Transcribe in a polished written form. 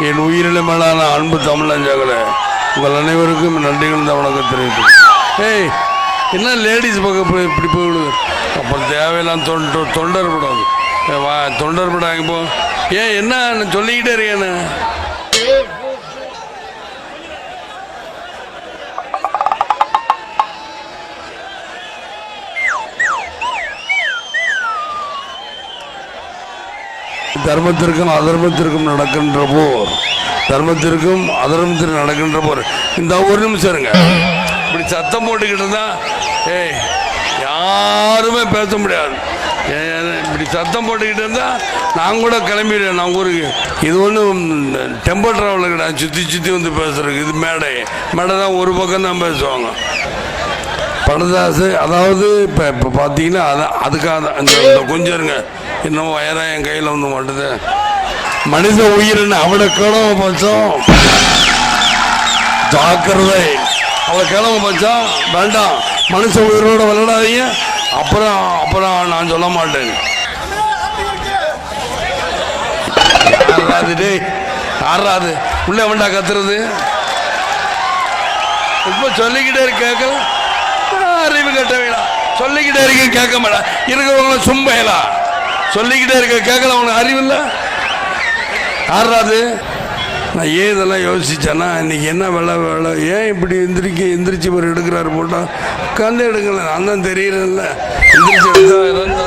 என் உயிரில மேலான அன்பு தமிழஞ்சாக்களே, உங்கள் அனைவருக்கும் நன்றிகள் தான் வணக்கம் தெரிவித்து. ஏய், என்ன லேடிஸ் பக்கம் இப்படி போயிடுது? அப்புறம் தேவையெல்லாம் தொண்டர் படாது. தொண்டர் படாங்க போ. ஏன் என்ன சொல்லிக்கிட்டே இருக்கேன்னு தர்மத்திற்கும் அதர்மத்திற்கும் நடக்கின்ற போர், தர்மத்திற்கும் அதர்மத்திற்கும் நடக்கின்ற போர். இந்த ஒரு நிமிஷம் இருங்க. இப்படி சத்தம் போட்டுக்கிட்டு இருந்தா யாருமே பேச முடியாது. இப்படி சத்தம் போட்டுக்கிட்டு இருந்தா நான் கூட கிளம்பிடுவேன் நான் ஊருக்கு. இது ஒன்றும் டெம்போ டிராவலர் கிடையாது சுற்றி சுற்றி வந்து பேசுறதுக்கு. இது மேடை தான் ஒரு பக்கம் தான் பேசுவாங்க. படதாசு அதாவது இப்போ பார்த்தீங்கன்னா அதுக்காக தான் இந்த கொஞ்சம் இருங்க. இன்னும் வயராக என் கையில் வந்து மாட்டுது. மனித உயிரின் அவட கிழமை பட்சம் ஜாக்கிரதை. அவளை கிழமை பட்சம் வேண்டாம், மனுஷ உயிரோட விளையாடாதீங்க. அப்புறம் நான் சொல்ல மாட்டேன். ஆறாது உள்ள வேண்டா கத்துறது. இப்ப சொல்லிக்கிட்டே இருக்கு கேட்கல. அறிவு கட்ட வேணாம். சொல்லிக்கிட்டே இருக்க கேட்க மாட்டா. இருக்கிறவங்கள சும்பையலா சொல்லிக்கிட்டே இருக்க கேட்கல. உனக்கு அறிவு இல்லை. ஆறாது. நான் ஏன் இதெல்லாம் யோசிச்சேன்னா இன்னைக்கு என்ன வேலை ஏன் இப்படி எந்திரிச்சு ஒரு எடுக்கிறாரு போட்டா உட்காந்து எடுக்கல. நான் தான் தெரியல. எந்திரிச்சு எடுத்தா